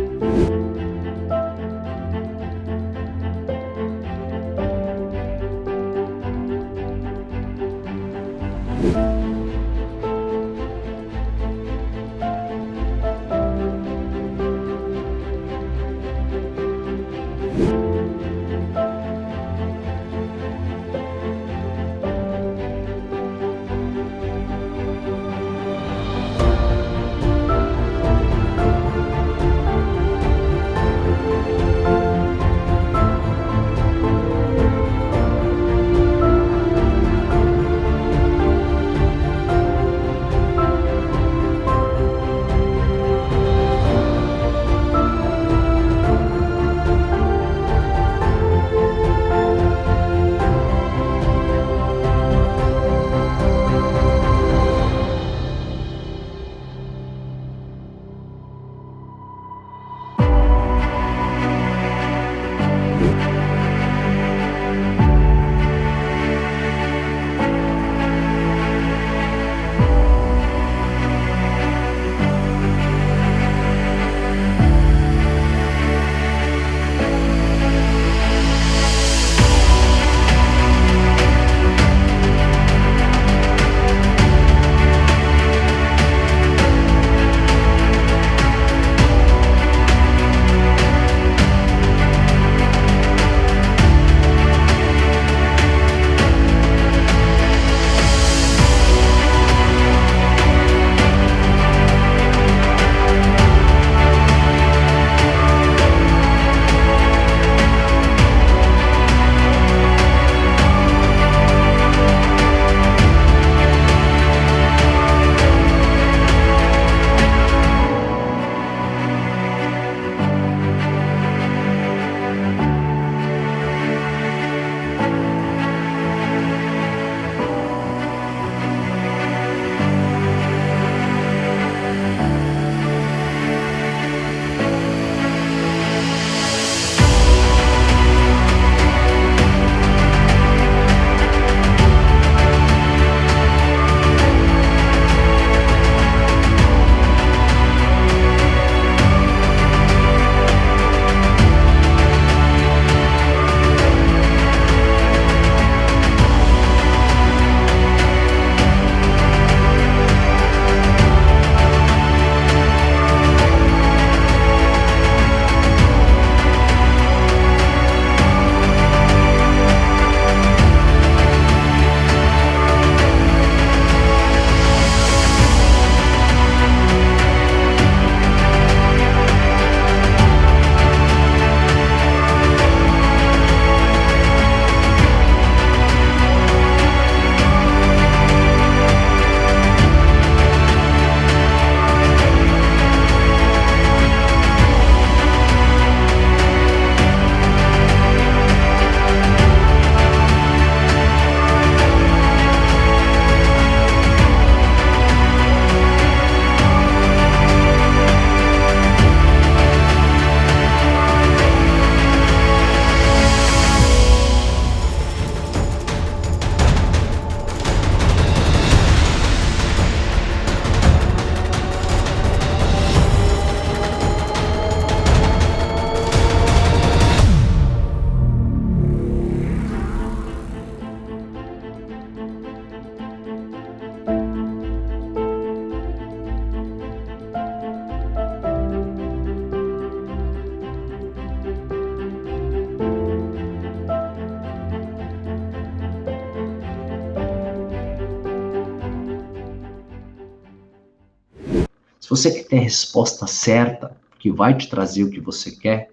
Se você quer ter a resposta certa, que vai te trazer o que você quer,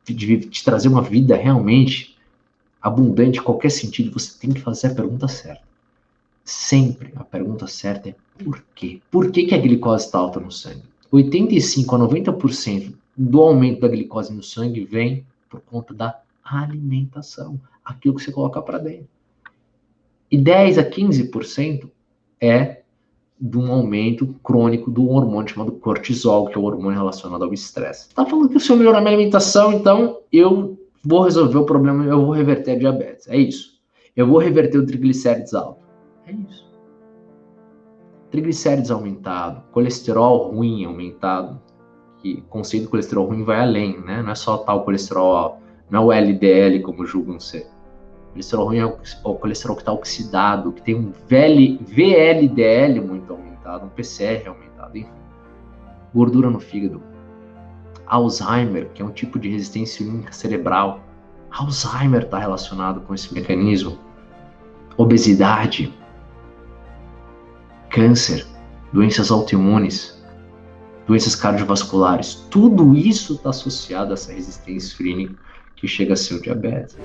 te trazer uma vida realmente abundante em qualquer sentido, você tem que fazer a pergunta certa. Sempre a pergunta certa é por quê? Por que a glicose está alta no sangue? 85 a 90% do aumento da glicose no sangue vem por conta da alimentação, aquilo que você coloca para dentro. E 10 a 15% é de um aumento crônico do hormônio chamado cortisol, que é o hormônio relacionado ao estresse. Tá falando que se eu melhorar minha alimentação, então eu vou resolver o problema, eu vou reverter a diabetes. É isso. Eu vou reverter o triglicérides alto. É isso. Triglicérides aumentado, colesterol ruim aumentado, que o conceito de colesterol ruim vai além, né? Não é só tal colesterol alto, não é o LDL como julgam ser. O colesterol ruim é o colesterol que está oxidado, que tem um VLDL muito aumentado, um PCR aumentado, enfim. Gordura no fígado. Alzheimer, que é um tipo de resistência insulínica cerebral. Alzheimer está relacionado com esse mecanismo. Obesidade. Câncer. Doenças autoimunes. Doenças cardiovasculares. Tudo isso está associado a essa resistência insulínica que chega a ser o diabetes.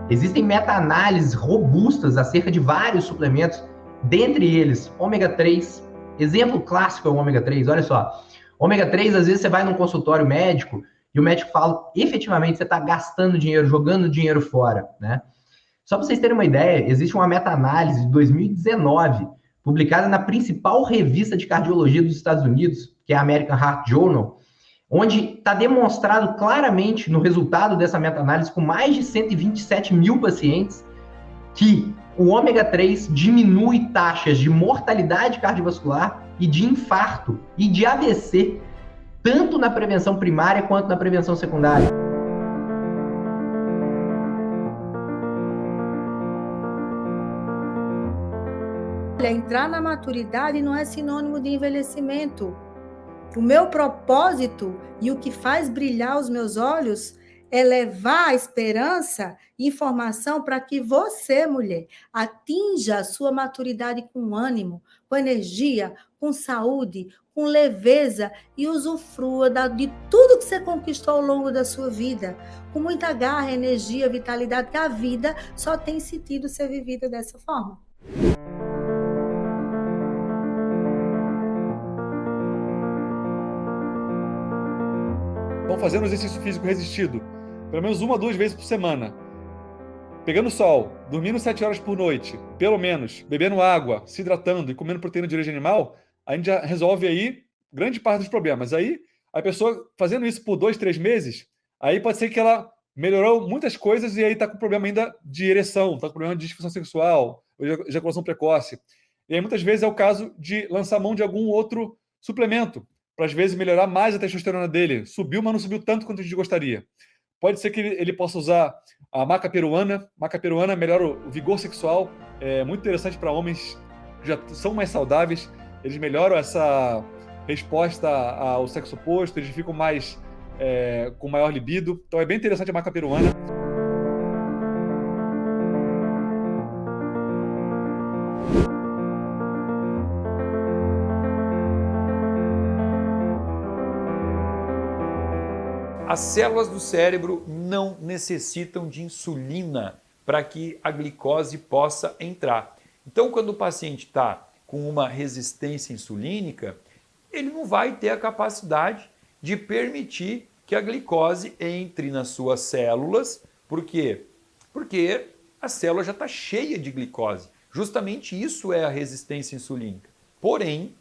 Existem meta-análises robustas acerca de vários suplementos, dentre eles ômega 3. Exemplo clássico é o ômega 3, olha só. Ômega 3, às vezes você vai num consultório médico e o médico fala, efetivamente, você está gastando dinheiro, jogando dinheiro fora, né? Só para vocês terem uma ideia, existe uma meta-análise de 2019, publicada na principal revista de cardiologia dos Estados Unidos, que é a American Heart Journal, onde está demonstrado claramente no resultado dessa meta-análise com mais de 127 mil pacientes que o ômega 3 diminui taxas de mortalidade cardiovascular e de infarto e de AVC, tanto na prevenção primária quanto na prevenção secundária. Olha, entrar na maturidade não é sinônimo de envelhecimento. O meu propósito e o que faz brilhar os meus olhos é levar a esperança e informação para que você, mulher, atinja a sua maturidade com ânimo, com energia, com saúde, com leveza e usufrua de tudo que você conquistou ao longo da sua vida, com muita garra, energia, vitalidade, que a vida só tem sentido ser vivida dessa forma. Estão fazendo exercício físico resistido, pelo menos 1 a 2 vezes por semana. Pegando sol, dormindo 7 horas por noite, pelo menos, bebendo água, se hidratando e comendo proteína de origem animal, a gente já resolve aí grande parte dos problemas. Aí, a pessoa fazendo isso por 2, 3 meses, aí pode ser que ela melhorou muitas coisas e aí está com problema ainda de ereção, está com problema de disfunção sexual, ejaculação precoce. E aí muitas vezes é o caso de lançar mão de algum outro suplemento, para às vezes melhorar mais a testosterona dele. Subiu, mas não subiu tanto quanto a gente gostaria. Pode ser que ele possa usar a maca peruana. Maca peruana melhora o vigor sexual. É muito interessante para homens que já são mais saudáveis. Eles melhoram essa resposta ao sexo oposto. Eles ficam mais com maior libido. Então é bem interessante a maca peruana. As células do cérebro não necessitam de insulina para que a glicose possa entrar. Então, quando o paciente está com uma resistência insulínica, ele não vai ter a capacidade de permitir que a glicose entre nas suas células. Por quê? Porque a célula já está cheia de glicose. Justamente isso é a resistência insulínica. Porém,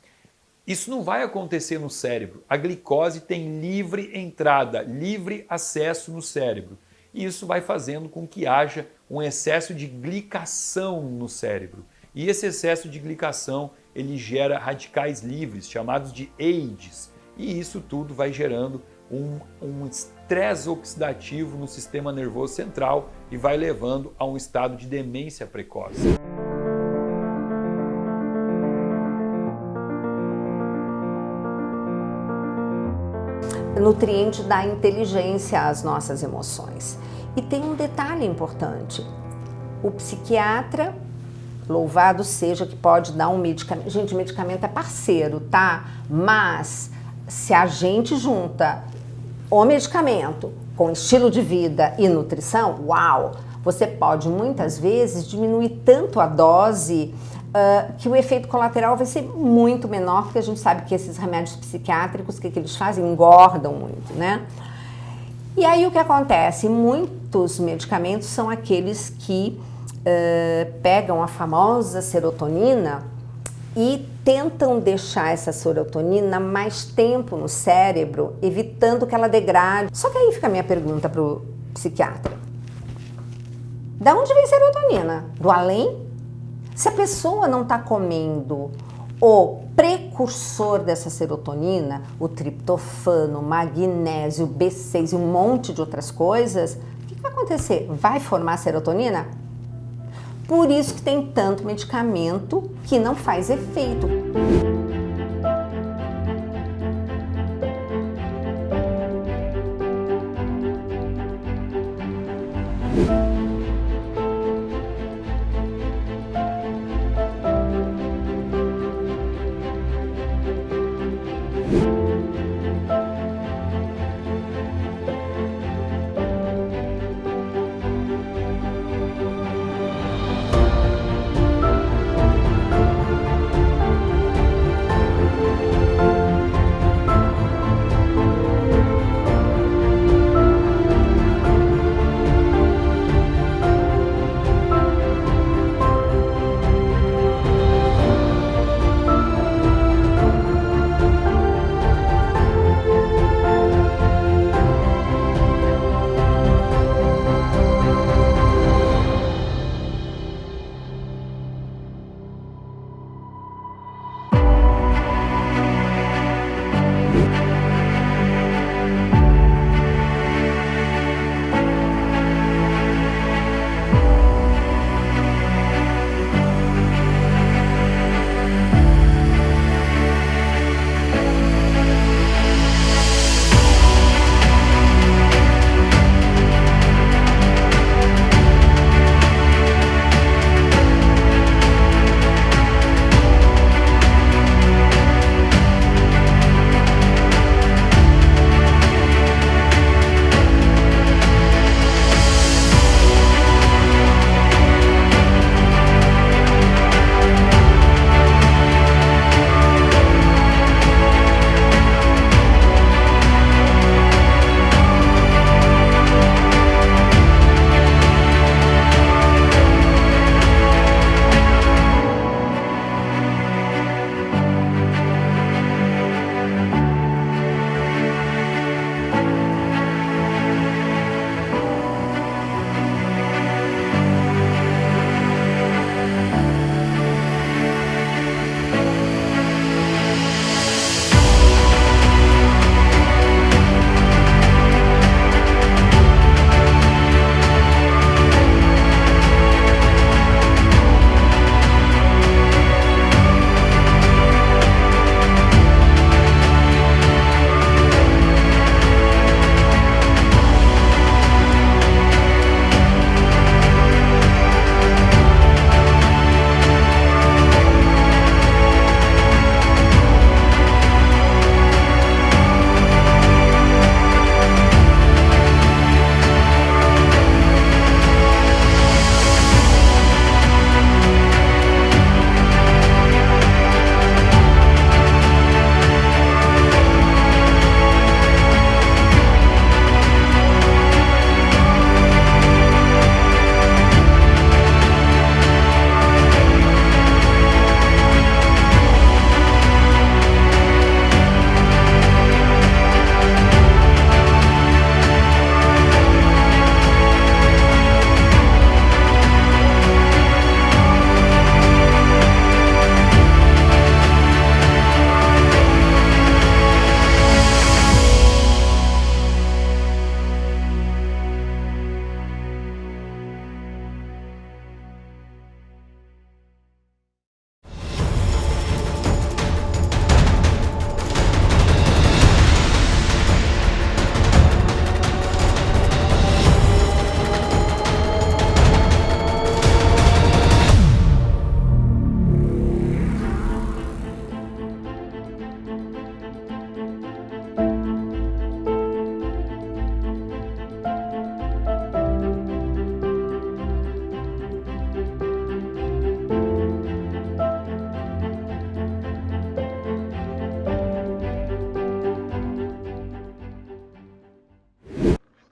isso não vai acontecer no cérebro. A glicose tem livre entrada, livre acesso no cérebro. E isso vai fazendo com que haja um excesso de glicação no cérebro. E esse excesso de glicação, ele gera radicais livres, chamados de AIDs. E isso tudo vai gerando um estresse oxidativo no sistema nervoso central e vai levando a um estado de demência precoce. Nutriente dá inteligência às nossas emoções. E tem um detalhe importante: O psiquiatra, louvado seja, que pode dar um medicamento. Gente, medicamento é parceiro, tá? Mas se a gente junta o medicamento com estilo de vida e nutrição, uau! Você pode muitas vezes diminuir tanto a dose que o efeito colateral vai ser muito menor, porque a gente sabe que esses remédios psiquiátricos, o que eles fazem? Engordam muito, né? E aí o que acontece? Muitos medicamentos são aqueles que pegam a famosa serotonina e tentam deixar essa serotonina mais tempo no cérebro, evitando que ela degrade. Só que aí fica a minha pergunta para o psiquiatra. Da onde vem serotonina? Do além? Se a pessoa não está comendo o precursor dessa serotonina, o triptofano, magnésio, B6 e um monte de outras coisas, o que vai acontecer? Vai formar serotonina? Por isso que tem tanto medicamento que não faz efeito.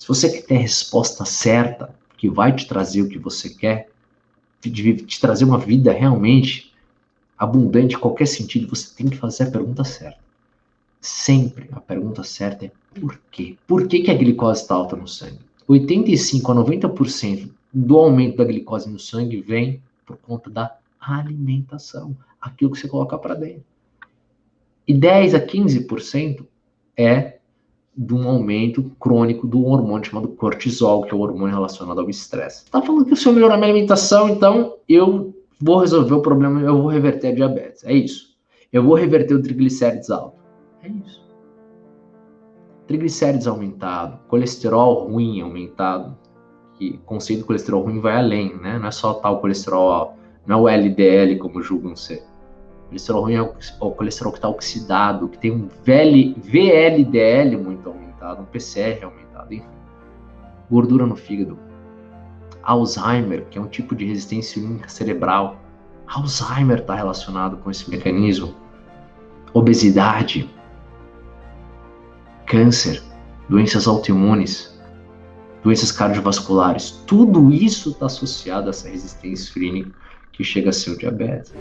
Se você quer ter a resposta certa, que vai te trazer o que você quer, te trazer uma vida realmente abundante em qualquer sentido, você tem que fazer a pergunta certa. Sempre a pergunta certa é por quê? Por que a glicose está alta no sangue? 85 a 90% do aumento da glicose no sangue vem por conta da alimentação, aquilo que você coloca para dentro. E 10 a 15% é de um aumento crônico do hormônio chamado cortisol, que é o hormônio relacionado ao estresse. Tá falando que se eu melhorar minha alimentação, então eu vou resolver o problema, eu vou reverter a diabetes. É isso. Eu vou reverter o triglicérides alto. É isso. Triglicérides aumentado, colesterol ruim aumentado, que o conceito de colesterol ruim vai além, né? Não é só tal colesterol, não é o LDL como julgam ser. O colesterol ruim é o colesterol que está oxidado, que tem um VLDL muito aumentado, um PCR aumentado, enfim. Gordura no fígado. Alzheimer, que é um tipo de resistência insulínica cerebral. Alzheimer está relacionado com esse mecanismo. Obesidade. Câncer. Doenças autoimunes. Doenças cardiovasculares. Tudo isso está associado a essa resistência insulínica que chega a ser o diabetes.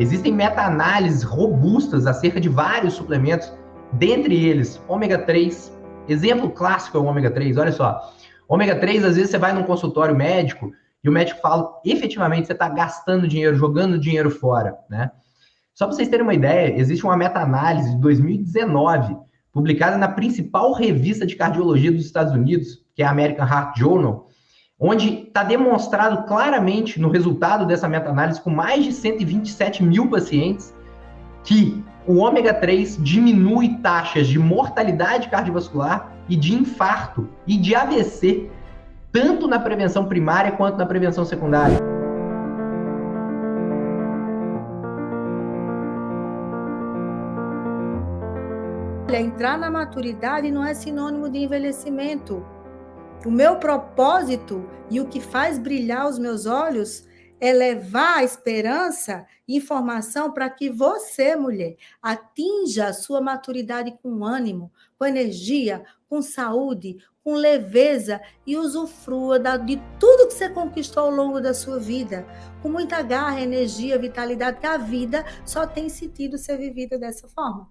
Existem meta-análises robustas acerca de vários suplementos, dentre eles ômega 3. Exemplo clássico é o ômega 3, olha só. Ômega 3, às vezes você vai num consultório médico e o médico fala, efetivamente, você está gastando dinheiro, jogando dinheiro fora, né? Só para vocês terem uma ideia, existe uma meta-análise de 2019, publicada na principal revista de cardiologia dos Estados Unidos, que é a American Heart Journal, onde está demonstrado claramente no resultado dessa meta-análise com mais de 127 mil pacientes que o ômega 3 diminui taxas de mortalidade cardiovascular e de infarto e de AVC, tanto na prevenção primária quanto na prevenção secundária. Entrar na maturidade não é sinônimo de envelhecimento. O meu propósito e o que faz brilhar os meus olhos é levar a esperança e informação para que você, mulher, atinja a sua maturidade com ânimo, com energia, com saúde, com leveza e usufrua de tudo que você conquistou ao longo da sua vida, com muita garra, energia, vitalidade, que a vida só tem sentido ser vivida dessa forma.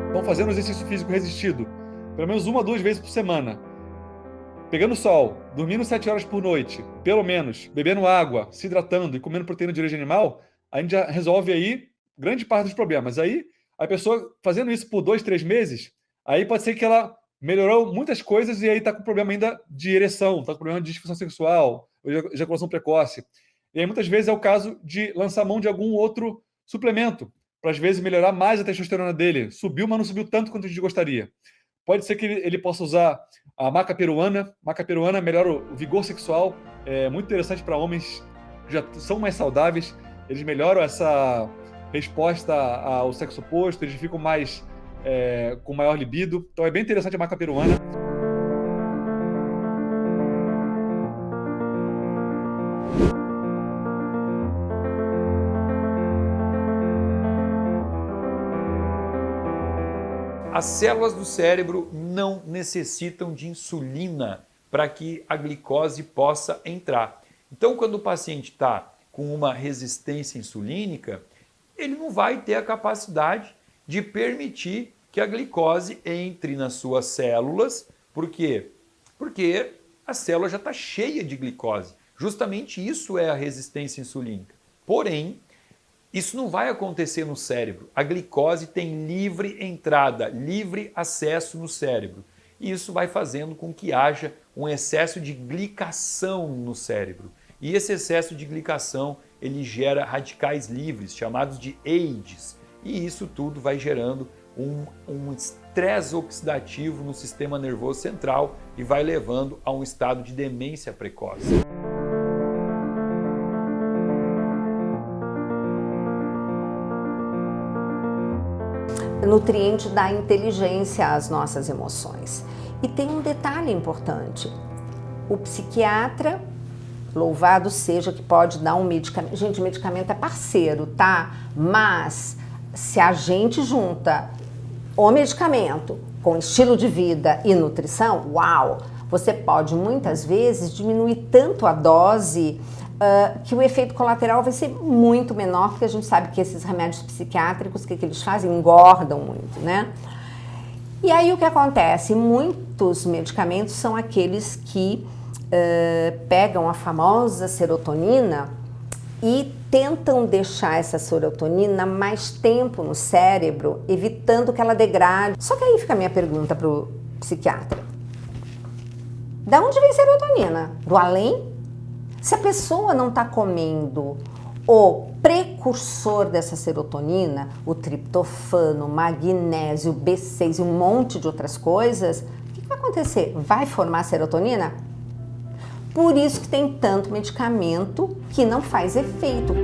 Estão fazendo exercício físico resistido, pelo menos 1 a 2 vezes por semana. Pegando sol, dormindo 7 horas por noite, pelo menos, bebendo água, se hidratando e comendo proteína de origem animal, a gente já resolve aí grande parte dos problemas. Aí, a pessoa fazendo isso por 2, 3 meses, aí pode ser que ela melhorou muitas coisas e aí está com problema ainda de ereção, está com problema de disfunção sexual, ejaculação precoce. E aí, muitas vezes, é o caso de lançar mão de algum outro suplemento, para às vezes melhorar mais a testosterona dele. Subiu, mas não subiu tanto quanto a gente gostaria. Pode ser que ele possa usar a maca peruana. Maca peruana melhora o vigor sexual. É muito interessante para homens que já são mais saudáveis. Eles melhoram essa resposta ao sexo oposto. Eles ficam mais com maior libido. Então é bem interessante a maca peruana. As células do cérebro não necessitam de insulina para que a glicose possa entrar. Então, quando o paciente está com uma resistência insulínica, ele não vai ter a capacidade de permitir que a glicose entre nas suas células. Por quê? Porque a célula já está cheia de glicose. Justamente isso é a resistência insulínica. Porém, isso não vai acontecer no cérebro. A glicose tem livre entrada, livre acesso no cérebro. E isso vai fazendo com que haja um excesso de glicação no cérebro. E esse excesso de glicação, ele gera radicais livres, chamados de AIDs. E isso tudo vai gerando um estresse oxidativo no sistema nervoso central e vai levando a um estado de demência precoce. Nutriente da inteligência às nossas emoções. E tem um detalhe importante: O psiquiatra, louvado seja, que pode dar um medicamento. Gente, medicamento é parceiro, tá? Mas se a gente junta o medicamento com estilo de vida e nutrição, uau! Você pode muitas vezes diminuir tanto a dose que o efeito colateral vai ser muito menor, porque a gente sabe que esses remédios psiquiátricos, o que eles fazem? Engordam muito, né? E aí o que acontece? Muitos medicamentos são aqueles que pegam a famosa serotonina e tentam deixar essa serotonina mais tempo no cérebro, evitando que ela degrade. Só que aí fica a minha pergunta para o psiquiatra. Da onde vem serotonina? Do além? Se a pessoa não está comendo o precursor dessa serotonina, o triptofano, o magnésio, o B6 e um monte de outras coisas, o que vai acontecer? Vai formar serotonina? Por isso que tem tanto medicamento que não faz efeito.